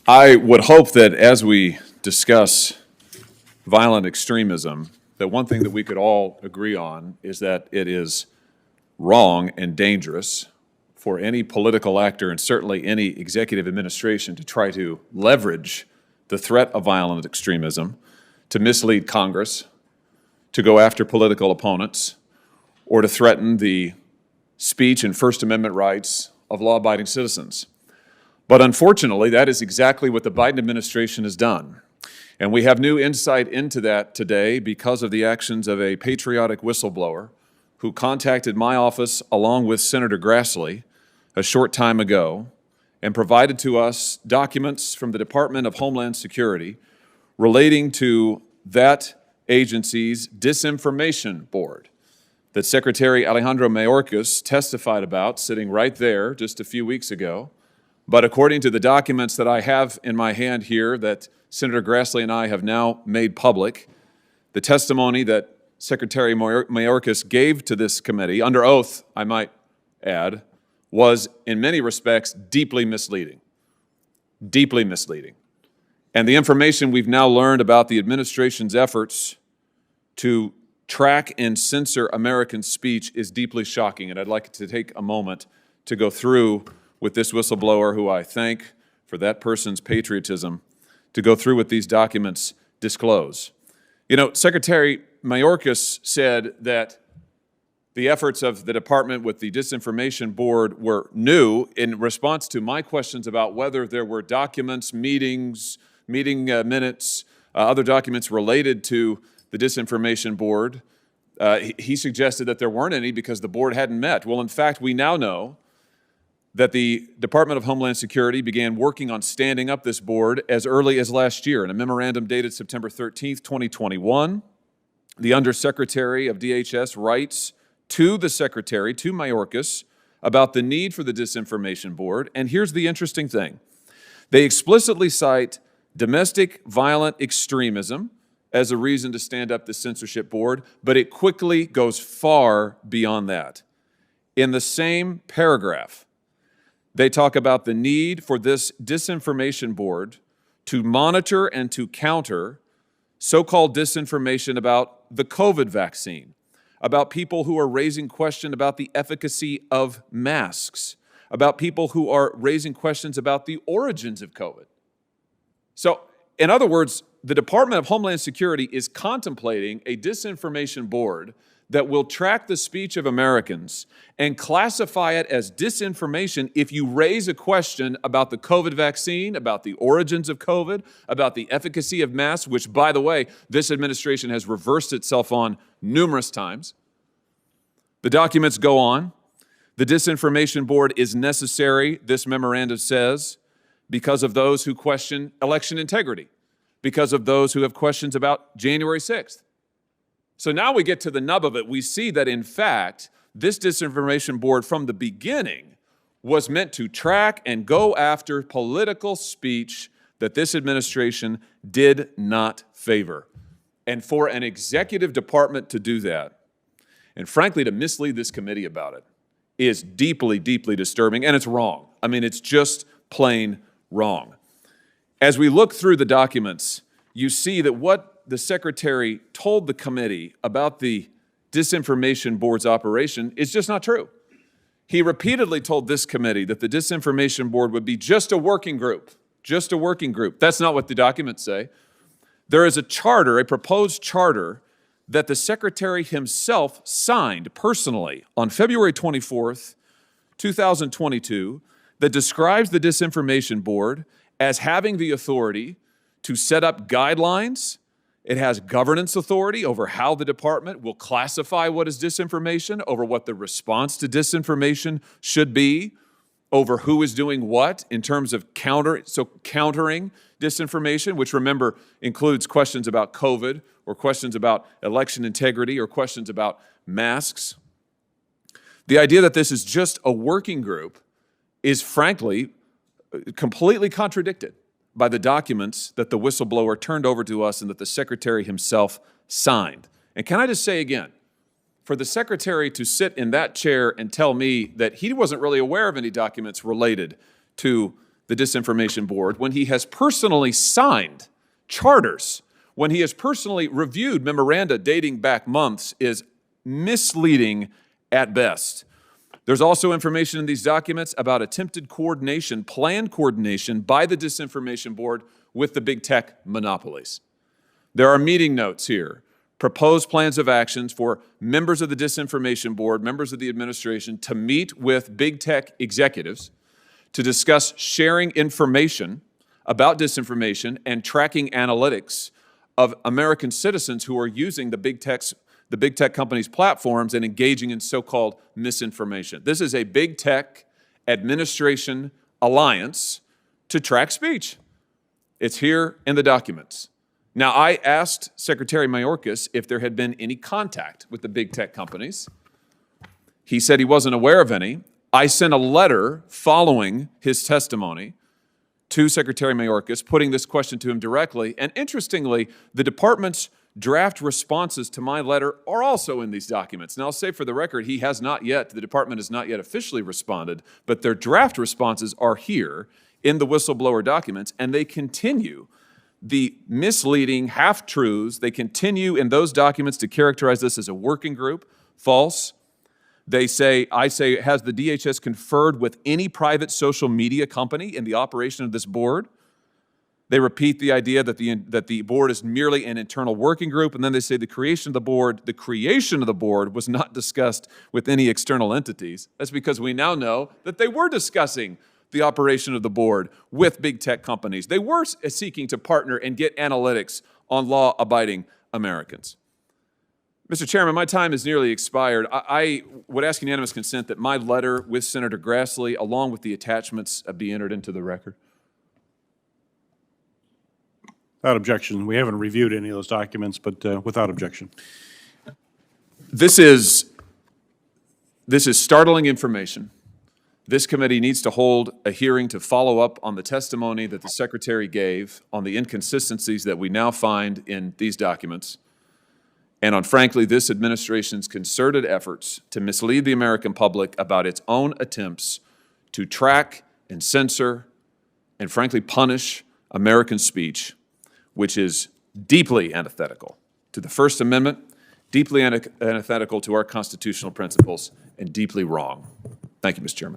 I would hope that as we discuss violent extremism, that one thing that we could all agree on is that it is wrong and dangerous for any political actor and certainly any executive administration to try to leverage the threat of violent extremism to mislead Congress, to go after political opponents, or to threaten the speech and First Amendment rights of law-abiding citizens. But unfortunately, that is exactly what the Biden administration has done. And we have new insight into that today because of the actions of a patriotic whistleblower who contacted my office along with Senator Grassley a short time ago and provided to us documents from the Department of Homeland Security relating to that agency's Disinformation Board that Secretary Alejandro Mayorkas testified about sitting right there just a few weeks ago. But according to the documents that I have in my hand here that Senator Grassley and I have now made public, the testimony that Secretary Mayorkas gave to this committee, under oath, I might add, was in many respects deeply misleading. Deeply misleading. And the information we've now learned about the administration's efforts to track and censor American speech is deeply shocking. And I'd like to take a moment to go through with this whistleblower, who I thank for that person's patriotism, to go through what these documents disclose. You know, Secretary Mayorkas said that the efforts of the department with the Disinformation Board were new in response to my questions about whether there were documents, meeting minutes, other documents related to the Disinformation Board. He suggested that there weren't any because the board hadn't met. Well, in fact, we now know that the Department of Homeland Security began working on standing up this board as early as last year. In a memorandum dated September 13th, 2021, the Undersecretary of DHS writes to the Secretary, to Mayorkas, about the need for the Disinformation Board. And here's the interesting thing. They explicitly cite domestic violent extremism as a reason to stand up the censorship board, but it quickly goes far beyond that. In the same paragraph, they talk about the need for this Disinformation Board to monitor and to counter so-called disinformation about the COVID vaccine, about people who are raising question about the efficacy of masks, about people who are raising questions about the origins of COVID. So, in other words, the Department of Homeland Security is contemplating a Disinformation Board that will track the speech of Americans and classify it as disinformation if you raise a question about the COVID vaccine, about the origins of COVID, about the efficacy of masks, which, by the way, this administration has reversed itself on numerous times. The documents go on. The Disinformation Board is necessary, this memorandum says, because of those who question election integrity, because of those who have questions about January 6th. So now we get to the nub of it. We see that, in fact, this Disinformation Board from the beginning was meant to track and go after political speech that this administration did not favor. And for an executive department to do that, and frankly to mislead this committee about it, is deeply, deeply disturbing, and it's wrong. I mean, it's just plain wrong. As we look through the documents, you see that what the Secretary told the committee about the Disinformation Board's operation is just not true. He repeatedly told this committee that the Disinformation Board would be just a working group, just a working group. That's not what the documents say. There is a charter, a proposed charter, that the Secretary himself signed personally on February 24th, 2022, that describes the Disinformation Board as having the authority to set up guidelines. It has governance authority over how the department will classify what is disinformation, over what the response to disinformation should be, over who is doing what in terms of countering disinformation, which, remember, includes questions about COVID or questions about election integrity or questions about masks. The idea that this is just a working group is, frankly, completely contradicted by the documents that the whistleblower turned over to us and that the Secretary himself signed. And can I just say again, for the Secretary to sit in that chair and tell me that he wasn't really aware of any documents related to the Disinformation Board, when he has personally signed charters, when he has personally reviewed memoranda dating back months, is misleading at best. There's also information in these documents about attempted coordination, planned coordination by the Disinformation Board with the big tech monopolies. There are meeting notes here, proposed plans of actions for members of the Disinformation Board, members of the administration, to meet with big tech executives to discuss sharing information about disinformation and tracking analytics of American citizens who are using the big tech companies' platforms and engaging in so-called misinformation. This is a big tech administration alliance to track speech. It's here in the documents. Now, I asked Secretary Mayorkas if there had been any contact with the big tech companies. He said he wasn't aware of any. I sent a letter following his testimony to Secretary Mayorkas, putting this question to him directly. And interestingly, the department's draft responses to my letter are also in these documents. Now, I'll say for the record, the department has not yet officially responded, but their draft responses are here in the whistleblower documents, and they continue the misleading half-truths. They continue in those documents to characterize this as a working group. False. I say, has the DHS conferred with any private social media company in the operation of this board? They repeat the idea that the board is merely an internal working group, and then they say the creation of the board was not discussed with any external entities. That's because we now know that they were discussing the operation of the board with big tech companies. They were seeking to partner and get analytics on law-abiding Americans. Mr. Chairman, my time is nearly expired. I would ask unanimous consent that my letter with Senator Grassley, along with the attachments, be entered into the record. Without objection. We haven't reviewed any of those documents, but without objection. This is startling information. This committee needs to hold a hearing to follow up on the testimony that the Secretary gave on the inconsistencies that we now find in these documents, and on, frankly, this administration's concerted efforts to mislead the American public about its own attempts to track and censor and, frankly, punish American speech, which is deeply antithetical to the First Amendment, deeply antithetical to our constitutional principles, and deeply wrong. Thank you, Mr. Chairman.